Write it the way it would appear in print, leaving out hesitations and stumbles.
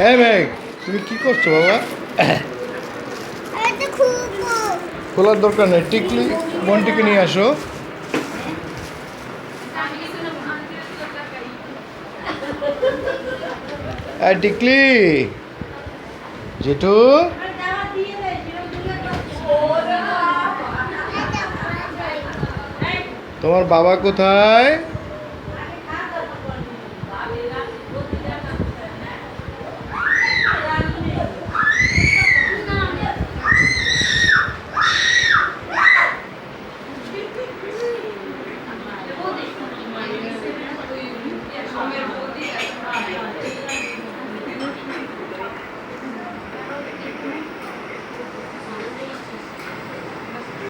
এই মেঘ, তুমি কি করছো বাবা? খোলার দরকার নেই, টিকলি বোনটিকে নিয়ে আসো। টিকলি, জেঠু, তোমার বাবা কোথায়?